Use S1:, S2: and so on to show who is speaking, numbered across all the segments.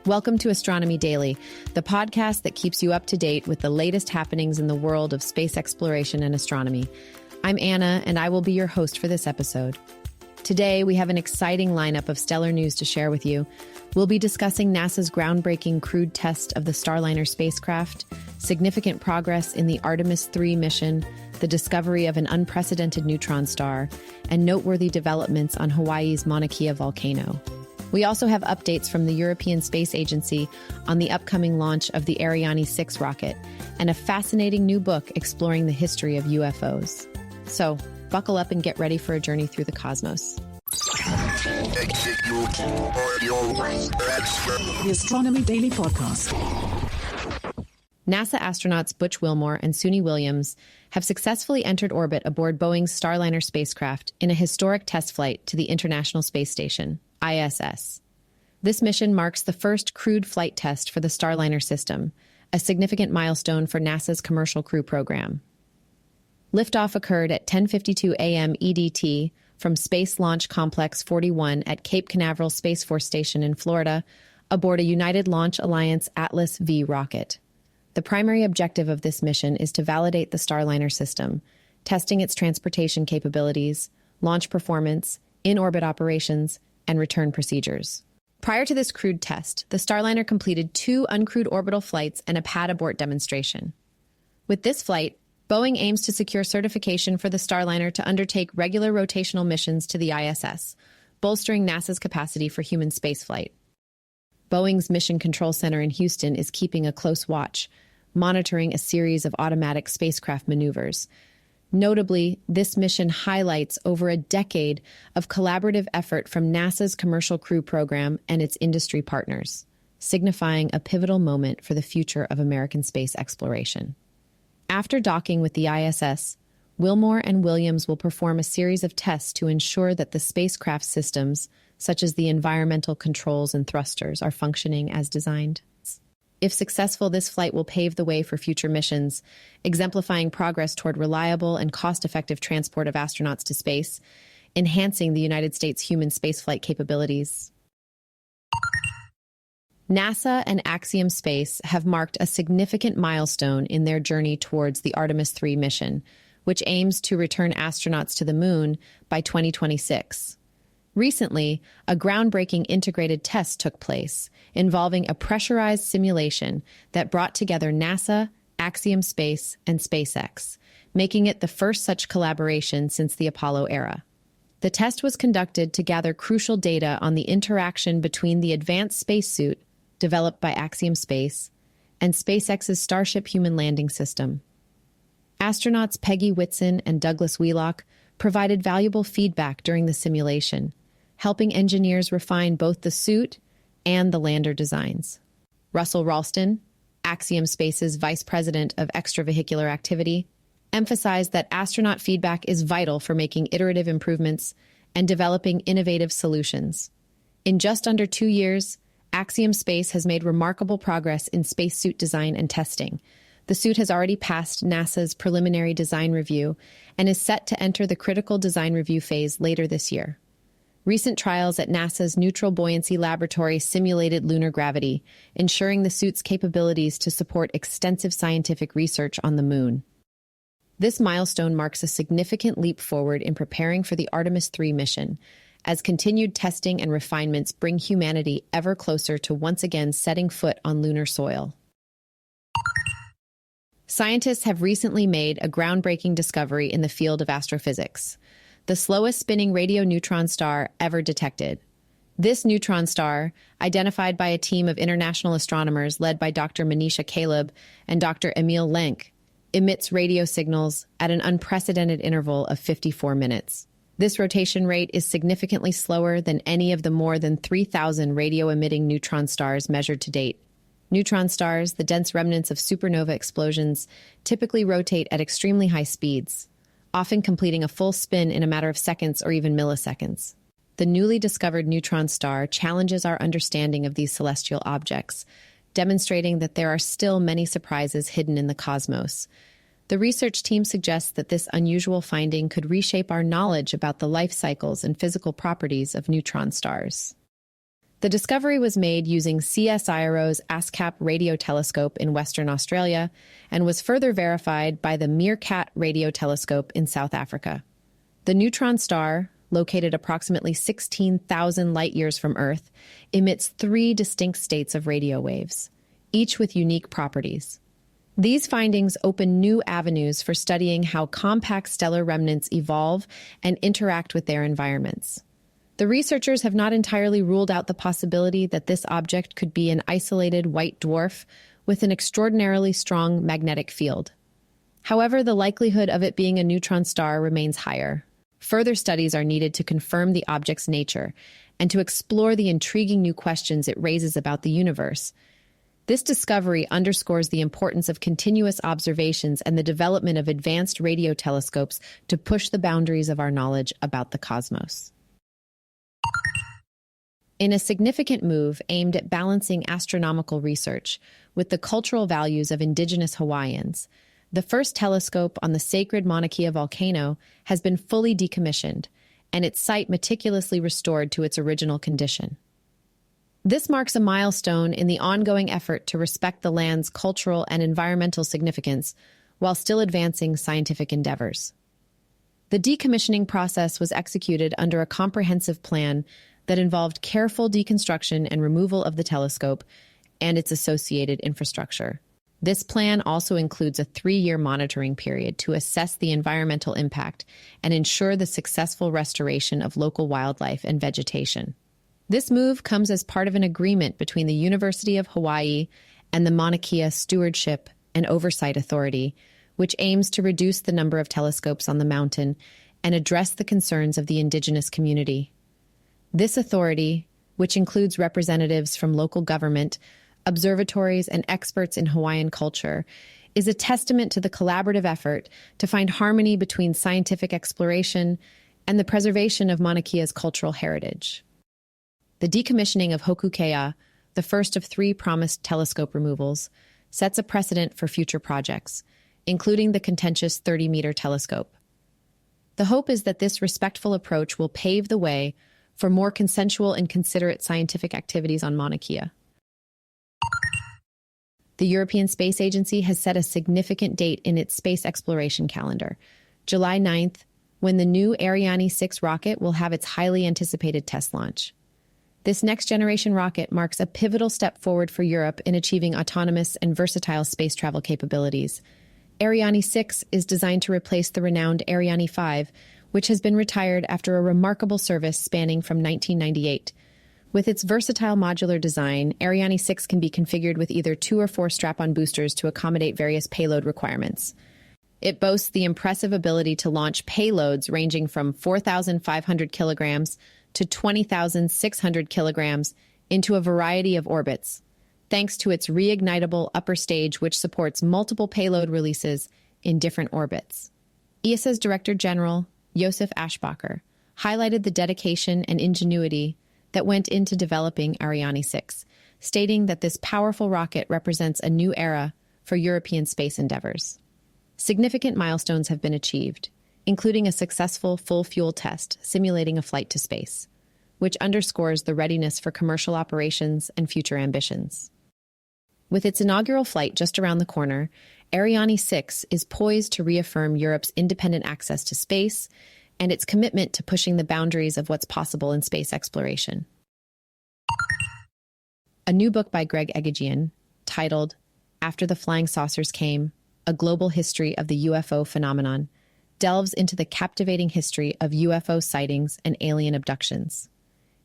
S1: Welcome to Astronomy Daily, the podcast that keeps you up to date with the latest happenings in the world of space exploration and astronomy. I'm Anna, and I will be your host for this episode. Today, we have an exciting lineup of stellar news to share with you. We'll be discussing NASA's groundbreaking crewed test of the Starliner spacecraft, significant progress in the Artemis III mission, the discovery of an unprecedented neutron star, and noteworthy developments on Hawaii's Mauna volcano. We also have updates from the European Space Agency on the upcoming launch of the Ariane 6 rocket, and a fascinating new book exploring the history of UFOs. So, buckle up and get ready for a journey through the cosmos.
S2: The Astronomy Daily Podcast.
S1: NASA astronauts Butch Wilmore and Suni Williams have successfully entered orbit aboard Boeing's Starliner spacecraft in a historic test flight to the International Space Station, ISS. This mission marks the first crewed flight test for the Starliner system, a significant milestone for NASA's commercial crew program. Liftoff occurred at 10:52 a.m. EDT from Space Launch Complex 41 at Cape Canaveral Space Force Station in Florida, aboard a United Launch Alliance Atlas V rocket. The primary objective of this mission is to validate the Starliner system, testing its transportation capabilities, launch performance, in-orbit operations, and return procedures. Prior to this crewed test, the Starliner completed 2 uncrewed orbital flights and a pad abort demonstration. With this flight, Boeing aims to secure certification for the Starliner to undertake regular rotational missions to the ISS, bolstering NASA's capacity for human spaceflight. Boeing's Mission Control Center in Houston is keeping a close watch, monitoring a series of automatic spacecraft maneuvers. Notably, this mission highlights over a decade of collaborative effort from NASA's Commercial Crew Program and its industry partners, signifying a pivotal moment for the future of American space exploration. After docking with the ISS, Wilmore and Williams will perform a series of tests to ensure that the spacecraft systems, such as the environmental controls and thrusters, are functioning as designed. If successful, this flight will pave the way for future missions, exemplifying progress toward reliable and cost-effective transport of astronauts to space, enhancing the United States' human spaceflight capabilities. NASA and Axiom Space have marked a significant milestone in their journey towards the Artemis III mission, which aims to return astronauts to the Moon by 2026. Recently, a groundbreaking integrated test took place, involving a pressurized simulation that brought together NASA, Axiom Space, and SpaceX, making it the first such collaboration since the Apollo era. The test was conducted to gather crucial data on the interaction between the advanced spacesuit, developed by Axiom Space, and SpaceX's Starship human landing system. Astronauts Peggy Whitson and Douglas Wheelock provided valuable feedback during the simulation, helping engineers refine both the suit and the lander designs. Russell Ralston, Axiom Space's Vice President of Extravehicular Activity, emphasized that astronaut feedback is vital for making iterative improvements and developing innovative solutions. In just under 2 years, Axiom Space has made remarkable progress in spacesuit design and testing. The suit has already passed NASA's preliminary design review and is set to enter the critical design review phase later this year. Recent trials at NASA's Neutral Buoyancy Laboratory simulated lunar gravity, ensuring the suit's capabilities to support extensive scientific research on the Moon. This milestone marks a significant leap forward in preparing for the Artemis III mission, as continued testing and refinements bring humanity ever closer to once again setting foot on lunar soil. Scientists have recently made a groundbreaking discovery in the field of astrophysics: the slowest spinning radioneutron star ever detected. This neutron star, identified by a team of international astronomers led by Dr. Manisha Caleb and Dr. Emil Lenk, emits radio signals at an unprecedented interval of 54 minutes. This rotation rate is significantly slower than any of the more than 3,000 radio-emitting neutron stars measured to date. Neutron stars, the dense remnants of supernova explosions, typically rotate at extremely high speeds, often completing a full spin in a matter of seconds or even milliseconds. The newly discovered neutron star challenges our understanding of these celestial objects, demonstrating that there are still many surprises hidden in the cosmos. The research team suggests that this unusual finding could reshape our knowledge about the life cycles and physical properties of neutron stars. The discovery was made using CSIRO's ASCAP radio telescope in Western Australia and was further verified by the Meerkat radio telescope in South Africa. The neutron star, located approximately 16,000 light-years from Earth, emits 3 distinct states of radio waves, each with unique properties. These findings open new avenues for studying how compact stellar remnants evolve and interact with their environments. The researchers have not entirely ruled out the possibility that this object could be an isolated white dwarf with an extraordinarily strong magnetic field. However, the likelihood of it being a neutron star remains higher. Further studies are needed to confirm the object's nature and to explore the intriguing new questions it raises about the universe. This discovery underscores the importance of continuous observations and the development of advanced radio telescopes to push the boundaries of our knowledge about the cosmos. In a significant move aimed at balancing astronomical research with the cultural values of indigenous Hawaiians, the first telescope on the sacred Mauna Kea volcano has been fully decommissioned, and its site meticulously restored to its original condition. This marks a milestone in the ongoing effort to respect the land's cultural and environmental significance while still advancing scientific endeavors. The decommissioning process was executed under a comprehensive plan that involved careful deconstruction and removal of the telescope and its associated infrastructure. This plan also includes a 3-year monitoring period to assess the environmental impact and ensure the successful restoration of local wildlife and vegetation. This move comes as part of an agreement between the University of Hawaii and the Mauna Kea Stewardship and Oversight Authority, which aims to reduce the number of telescopes on the mountain and address the concerns of the indigenous community. This authority, which includes representatives from local government, observatories, and experts in Hawaiian culture, is a testament to the collaborative effort to find harmony between scientific exploration and the preservation of Mauna Kea's cultural heritage. The decommissioning of Hokukea, the first of 3 promised telescope removals, sets a precedent for future projects, including the contentious 30-meter telescope. The hope is that this respectful approach will pave the way for more consensual and considerate scientific activities on Mauna Kea. The European Space Agency has set a significant date in its space exploration calendar, July 9th, when the new Ariane 6 rocket will have its highly anticipated test launch. This next-generation rocket marks a pivotal step forward for Europe in achieving autonomous and versatile space travel capabilities. Ariane 6 is designed to replace the renowned Ariane 5, which has been retired after a remarkable service spanning from 1998. With its versatile modular design, Ariane 6 can be configured with either 2 or 4 strap-on boosters to accommodate various payload requirements. It boasts the impressive ability to launch payloads ranging from 4,500 kilograms to 20,600 kilograms into a variety of orbits, thanks to its reignitable upper stage, which supports multiple payload releases in different orbits. ESA's Director General, Josef Aschbacher, highlighted the dedication and ingenuity that went into developing Ariane 6, stating that this powerful rocket represents a new era for European space endeavors. Significant milestones have been achieved, including a successful full-fuel test simulating a flight to space, which underscores the readiness for commercial operations and future ambitions. With its inaugural flight just around the corner, Ariane 6 is poised to reaffirm Europe's independent access to space and its commitment to pushing the boundaries of what's possible in space exploration. A new book by Greg Egigian, titled After the Flying Saucers Came, A Global History of the UFO Phenomenon, delves into the captivating history of UFO sightings and alien abductions.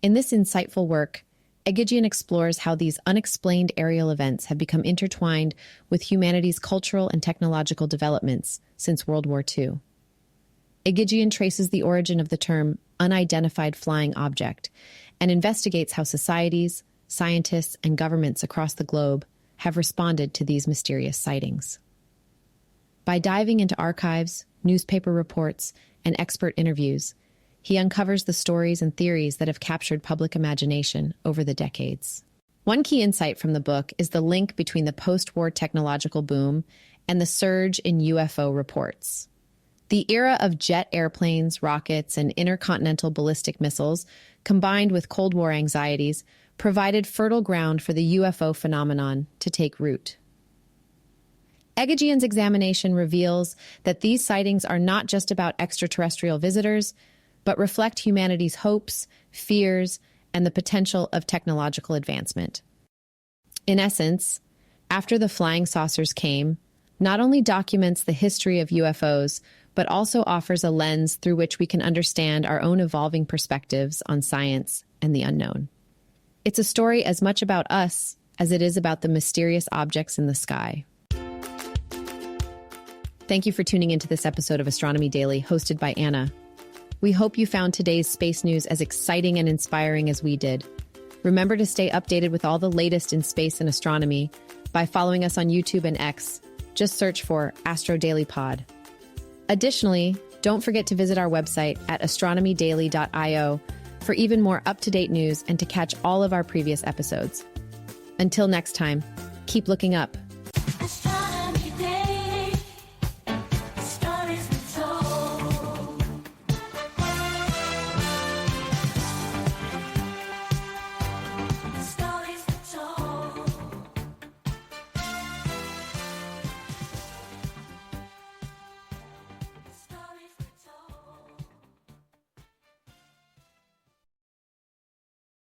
S1: In this insightful work, Egigian explores how these unexplained aerial events have become intertwined with humanity's cultural and technological developments since World War II. Egigian traces the origin of the term unidentified flying object and investigates how societies, scientists, and governments across the globe have responded to these mysterious sightings. By diving into archives, newspaper reports, and expert interviews, he uncovers the stories and theories that have captured public imagination over the decades. One key insight from the book is the link between the post-war technological boom and the surge in UFO reports. The era of jet airplanes, rockets, and intercontinental ballistic missiles, combined with Cold War anxieties, provided fertile ground for the UFO phenomenon to take root. Egajian's examination reveals that these sightings are not just about extraterrestrial visitors, but reflect humanity's hopes, fears, and the potential of technological advancement. In essence, After the Flying Saucers Came not only documents the history of UFOs, but also offers a lens through which we can understand our own evolving perspectives on science and the unknown. It's a story as much about us as it is about the mysterious objects in the sky. Thank you for tuning into this episode of Astronomy Daily, hosted by Anna. We hope you found today's space news as exciting and inspiring as we did. Remember to stay updated with all the latest in space and astronomy by following us on YouTube and X. Just search for Astro Daily Pod. Additionally, don't forget to visit our website at astronomydaily.io for even more up-to-date news and to catch all of our previous episodes. Until next time, keep looking up.